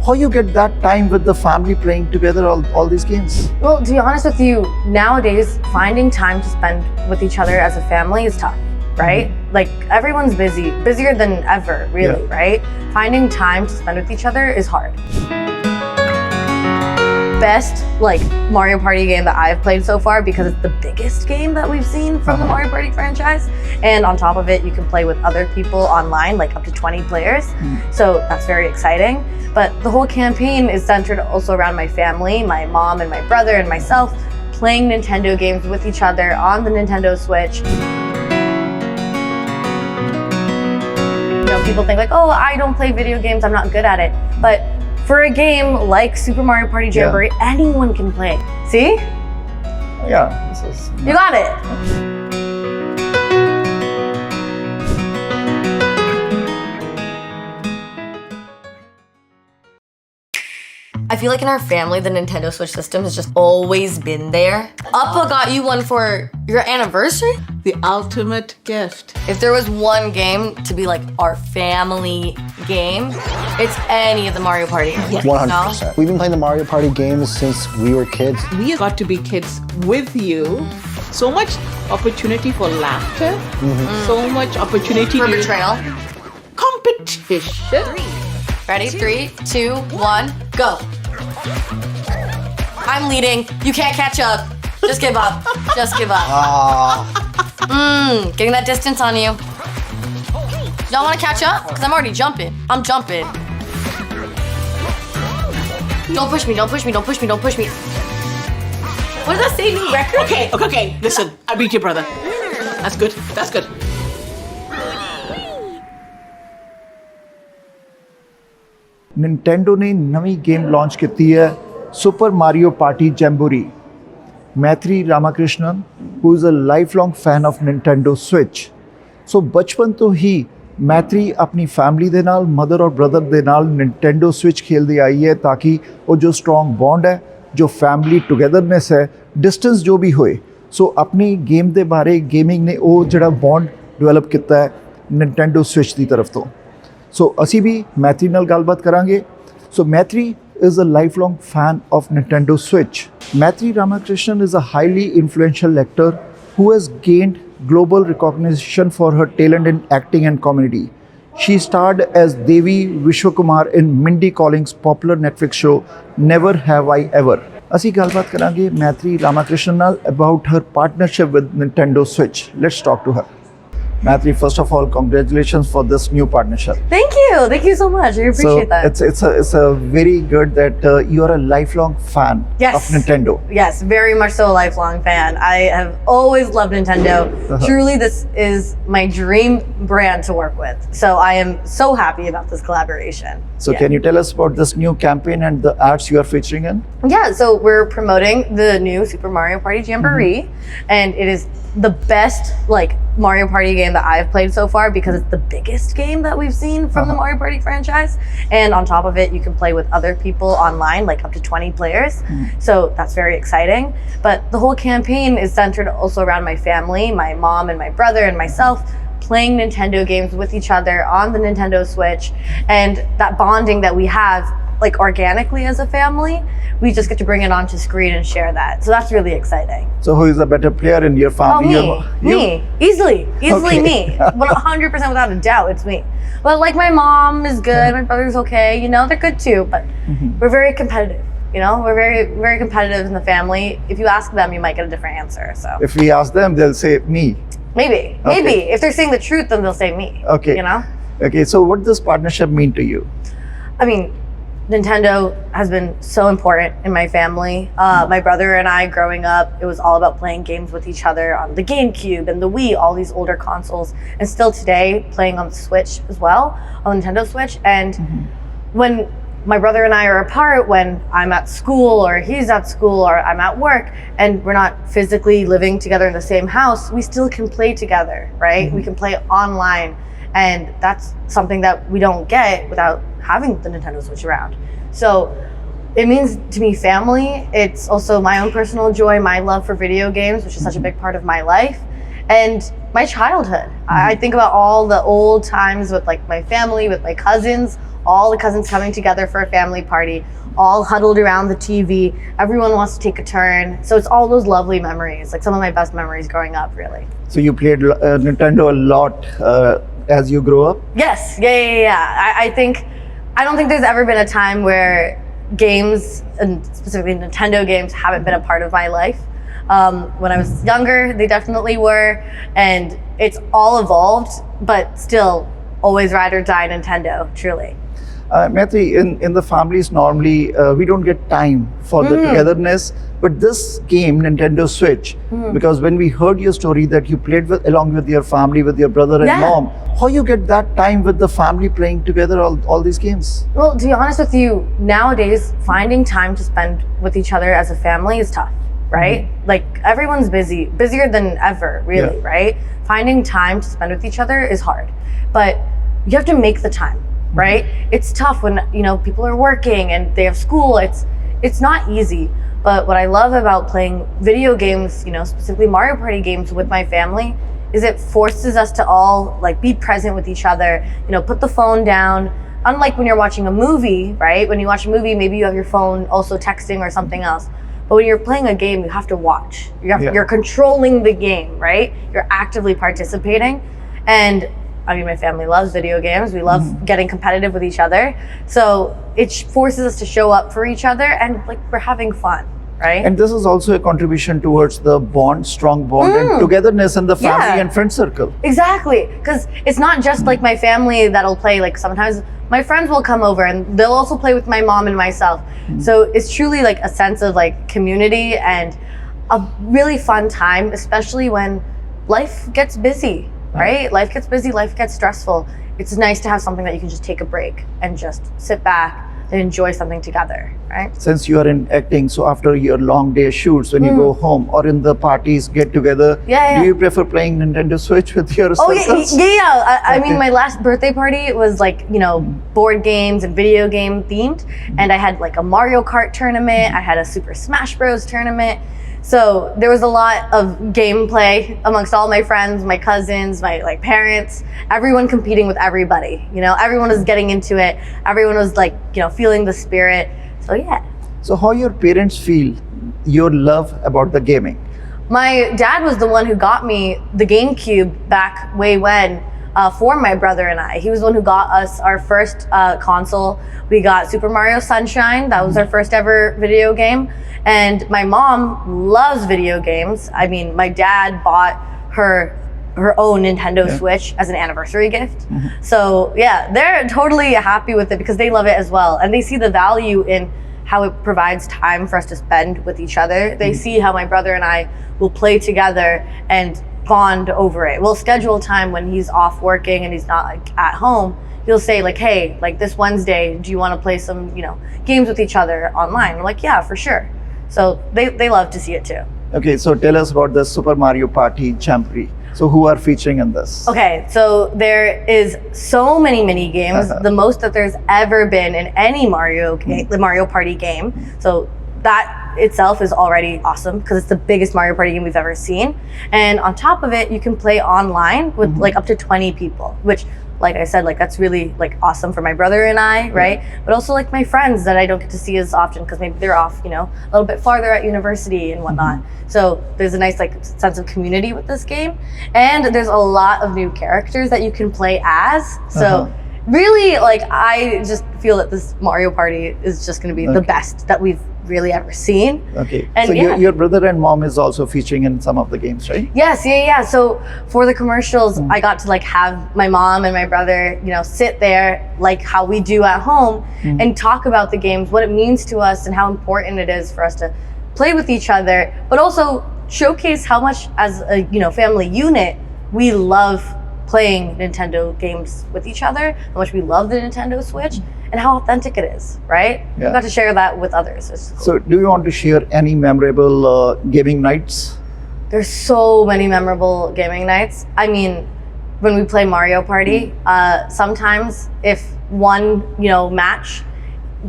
how you get that time with the family playing together all these games? Well, to be honest with you, nowadays, finding time to spend with each other as a family is tough, right? Like, everyone's busy, busier than ever, really, right? Finding time to spend with each other is hard. Best like Mario Party game that I've played so far, because it's the biggest game that we've seen from the Mario Party franchise, and on top of it you can play with other people online, like up to 20 players. So that's very exciting. But the whole campaign is centered also around my family, my mom and my brother and myself, playing Nintendo games with each other on the Nintendo Switch. You know, people think like, oh, I don't play video games, I'm not good at it. But for a game like Super Mario Party Jamboree, anyone can play. See? Yeah, this is... You got it. I feel like in our family, the Nintendo Switch system has just always been there. Appa got you one for your anniversary? The ultimate gift. If there was one game to be like our family game, it's any of the Mario Party games. 100%. We've been playing the Mario Party games since we were kids. We got to be kids with you. So much opportunity for laughter. So much opportunity For to betrayal. competition. Ready? 3, 2, 1, go. I'm leading. You can't catch up. Just give up. Just give up. Getting that distance on you. Y'all want to catch up? Because I'm already jumping. I'm jumping. Don't push me. Don't push me. Don't push me. Don't push me. What does that say? New record? Okay. Listen, I beat your brother. That's good. That's good. Nintendo ने नवी game launch की है super Mario party Jamboree. Maitreyi Ramakrishnan, who is a lifelong fan of Nintendo Switch. So बचपन तो ही मैत्री अपनी family दे नाल, mother और brother दे नाल Nintendo Switch खेलदी आई है, ताकि वो जो स्ट्रॉन्ग बॉन्ड है, जो फैमिली टुगेदरनेस है, डिस्टेंस जो भी होए, सो अपनी गेम दे बारे गेमिंग ने वो जड़ा बॉन्ड डेवलप किया है Nintendo Switch दी तरफ तो. सो असी भी मैत्री नाल गलबात करांगे. सो मैत्री is a lifelong fan of Nintendo Switch. Maitreyi Ramakrishnan is a highly influential actor who has gained global recognition for her talent in acting and comedy. She starred as Devi Vishwakumar in Mindy Kaling's popular Netflix show Never Have I Ever. ਅਸੀਂ ਗੱਲਬਾਤ ਕਰਾਂਗੇ Maitreyi Ramakrishnan ਨਾਲ about her partnership with Nintendo Switch. Let's talk to her. Maitreyi, first of all, congratulations for this new partnership. Thank you so much. I appreciate that. It's a very good that you are a lifelong fan of Nintendo. Yes, very much so a lifelong fan. I have always loved Nintendo. Truly, this is my dream brand to work with. So I am so happy about this collaboration. So can you tell us about this new campaign and the ads you are featuring in? Yeah, so we're promoting the new Super Mario Party Jamboree, and it is the best like Mario Party game that I've played so far, because it's the biggest game that we've seen from the Mario Party franchise, and on top of it you can play with other people online, like up to 20 players. So that's very exciting. But the whole campaign is centered also around my family, my mom and my brother and myself, playing Nintendo games with each other on the Nintendo Switch, and that bonding that we have like organically as a family, we just get to bring it onto screen and share that. So that's really exciting. So who is the better player in your family? Me. Easily me. 100% without a doubt, it's me. But like my mom is good, my brother's okay, you know, they're good too, but we're very competitive. You know, we're very, very competitive in the family. If you ask them, you might get a different answer, so. If we ask them, they'll say me. Maybe. If they're saying the truth, then they'll say me. Okay. You know? Okay, so what does this partnership mean to you? I mean, Nintendo has been so important in my family. My brother and I, growing up, it was all about playing games with each other on the GameCube and the Wii, all these older consoles, and still today playing on the Switch as well, on Nintendo Switch. And when my brother and I are apart, when I'm at school or he's at school or I'm at work and we're not physically living together in the same house, we still can play together, right? We can play online, and that's something that we don't get without having the Nintendo Switch around. So it means to me family. It's also my own personal joy, my love for video games, which is such a big part of my life, and my childhood. I think about all the old times with like my family, with my cousins, all the cousins coming together for a family party, all huddled around the TV. Everyone wants to take a turn. So it's all those lovely memories, like some of my best memories growing up, really. So you played Nintendo a lot as you grew up? Yes, yeah. I don't think there's ever been a time where games, and specifically Nintendo games, haven't been a part of my life. When I was younger, they definitely were, and it's all evolved, but still always ride or die Nintendo, truly. Maitreyi, in the families normally we don't get time for the togetherness, but this game, Nintendo Switch, because when we heard your story that you played along with your family, with your brother and mom, how you get that time with the family playing together all these games? Well, to be honest with you, nowadays, finding time to spend with each other as a family is tough, right? Like everyone's busy, busier than ever, really, right? Finding time to spend with each other is hard, but you have to make the time, right? It's tough when, you know, people are working and they have school. It's not easy. But what I love about playing video games, you know, specifically Mario Party games with my family, is it forces us to all like be present with each other, you know, put the phone down. Unlike when you're watching a movie, right? When you watch a movie, maybe you have your phone also texting or something else. But when you're playing a game, you have to watch. You're controlling the game, right? You're actively participating. And I mean, my family loves video games. We love getting competitive with each other. So it forces us to show up for each other and like we're having fun, right? And this is also a contribution towards the bond, strong bond and togetherness in the family and friend circle. Exactly. Because it's not just like my family that'll play. Like sometimes my friends will come over and they'll also play with my mom and myself. So it's truly like a sense of like community and a really fun time, especially when life gets busy. Right? Life gets busy, life gets stressful. It's nice to have something that you can just take a break and just sit back and enjoy something together, right? Since you are in acting, so after your long day shoots, when you go home or in the parties, get together, do you prefer playing Nintendo Switch with your circles? I mean, my last birthday party was like, you know, board games and video game themed. And I had like a Mario Kart tournament. I had a Super Smash Bros tournament. So there was a lot of gameplay amongst all my friends, my cousins, my like parents, everyone competing with everybody. You know, everyone was getting into it. Everyone was like, you know, feeling the spirit. So yeah. So how your parents feel your love about the gaming? My dad was the one who got me the GameCube back way when for my brother and I. He was the one who got us our first console. We got Super Mario Sunshine. That was our first ever video game. And my mom loves video games. I mean, my dad bought her own Nintendo Switch as an anniversary gift. So yeah, they're totally happy with it because they love it as well. And they see the value in how it provides time for us to spend with each other. They see how my brother and I will play together and bond over it. We'll schedule time when he's off working and he's not like at home. He'll say like, hey, like this Wednesday, do you want to play some, you know, games with each other online? I'm like, yeah, for sure. So they love to see it too. Okay, so tell us about the Super Mario Party Jamboree. So who are featuring in this? Okay, so there is so many mini games, the most that there's ever been in any Mario game, the Mario Party game. So that itself is already awesome because it's the biggest Mario Party game we've ever seen. And on top of it, you can play online with like up to 20 people, which like I said, like that's really like awesome for my brother and I, right? But also like my friends that I don't get to see as often because maybe they're off, you know, a little bit farther at university and whatnot. So there's a nice like sense of community with this game. And there's a lot of new characters that you can play as. So really like I just feel that this Mario Party is just gonna be the best that we've really ever seen. Okay, and so your brother and mom is also featuring in some of the games, right? Yes, yeah. So for the commercials, I got to like have my mom and my brother, you know, sit there like how we do at home and talk about the games, what it means to us and how important it is for us to play with each other, but also showcase how much as a, you know, family unit, we love playing Nintendo games with each other, how much we love the Nintendo Switch, and how authentic it is, right? We got to share that with others. It's cool. So do you want to share any memorable gaming nights? There's so many memorable gaming nights. I mean, when we play Mario Party, sometimes if one, you know, match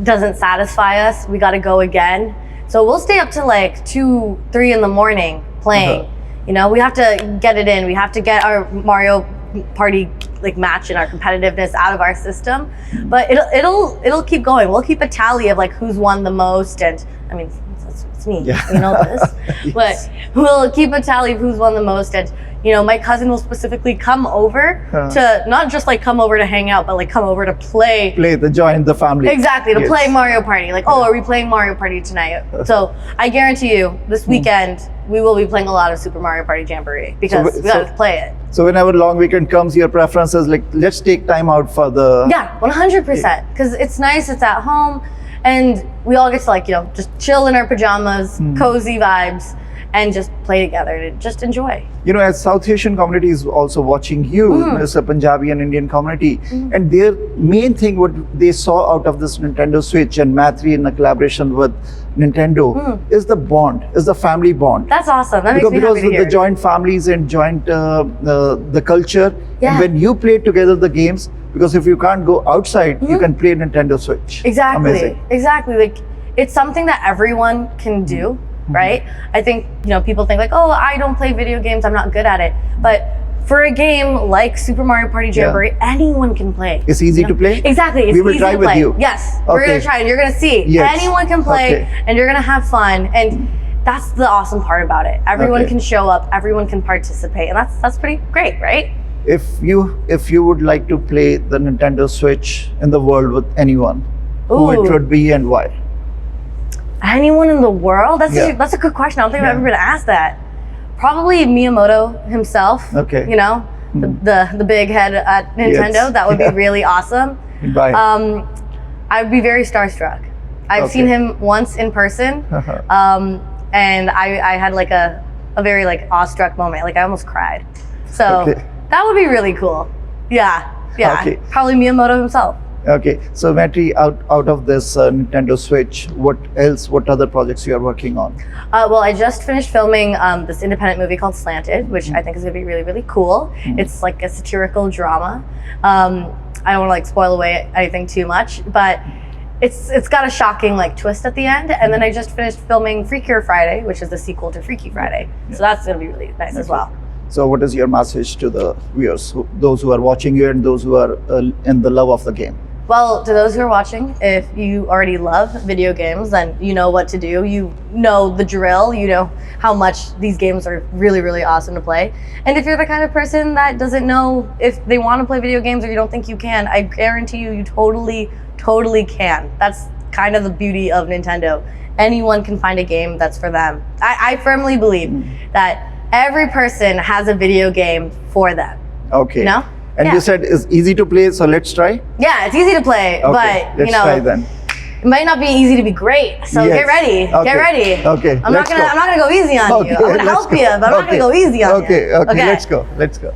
doesn't satisfy us, we got to go again. So we'll stay up to like 2, 3 in the morning playing. You know, we have to get it in. We have to get our Mario Party like match in our competitiveness out of our system. But it'll keep going. We'll keep a tally of like who's won the most, and I mean it's me, you know this. Yes. But we'll keep a tally of who's won the most, and my cousin will specifically come over to not just like come over to hang out, but like come over to play. Join the family. Exactly, to Yes. play Mario Party. Like, oh, are we playing Mario Party tonight? So I guarantee you, this weekend we will be playing a lot of Super Mario Party Jamboree because we gotta play it. So whenever long weekend comes, your preference is like, let's take time out for the. Yeah, 100%. Because it's nice, it's at home, and we all get to like, just chill in our pajamas, cozy vibes, and just play together and just enjoy. As South Asian community is also watching you, as a Punjabi and Indian community, and their main thing what they saw out of this Nintendo Switch and Maitreyi in a collaboration with Nintendo is the bond, is the family bond. That's awesome. That makes me because happy to with hear. the joint families and joint the culture, Yeah. and when you play together the games, because if you can't go outside, you can play Nintendo Switch. Exactly. Amazing. Exactly. Like it's something that everyone can do, right? I think, people think like, oh, I don't play video games, I'm not good at it. But for a game like Super Mario Party Jamboree, anyone can play. It's easy to play? Exactly. It's We will easy try to with play. you. Yes. We're Okay. going to try and you're going to see. Yes. Anyone can play Okay. and you're going to have fun. And that's the awesome part about it. Everyone Okay. can show up, everyone can participate. And that's pretty great, right? If you would like to play the Nintendo Switch in the world with anyone, who it Ooh. would be and why? Anyone in the world? Yeah. That's a good question. I don't think I've ever been asked that. Probably Miyamoto himself. Okay. The big head at Nintendo. Yes. That would be really awesome. Bye. I would be very starstruck. I've seen Okay. him once in person, and I had like a very like awestruck moment. Like I almost cried. So Okay. that would be really cool. Yeah. Okay. Probably Miyamoto himself. Okay, so Maitreyi, out of this Nintendo Switch, what other projects you are working on? Well, I just finished filming this independent movie called Slanted, which I think is going to be really, really cool. It's like a satirical drama. I don't want to like spoil away anything too much, but it's got a shocking like twist at the end. And then I just finished filming Freakier Friday, which is the sequel to Freaky Friday. So that's going to be really nice as well. So what is your message to the viewers, those who are watching you and those who are in the love of the game? Well, to those who are watching, if you already love video games, then you know what to do. You know the drill. You know how much these games are really, really awesome to play. And if you're the kind of person that doesn't know if they want to play video games or you don't think you can, I guarantee you totally, totally can. That's kind of the beauty of Nintendo. Anyone can find a game that's for them. I firmly believe that every person has a video game for them. Okay. No? And Yeah. you said it's easy to play, so let's try. Yeah, it's easy to play, Okay, but let's try then. it might not be easy to be great. So Yes. get ready. Okay. Get ready. Okay, I'm not let's gonna go. go easy on you. I'm gonna let's help go. you, but I'm not gonna go easy on Okay, you. okay, let's go.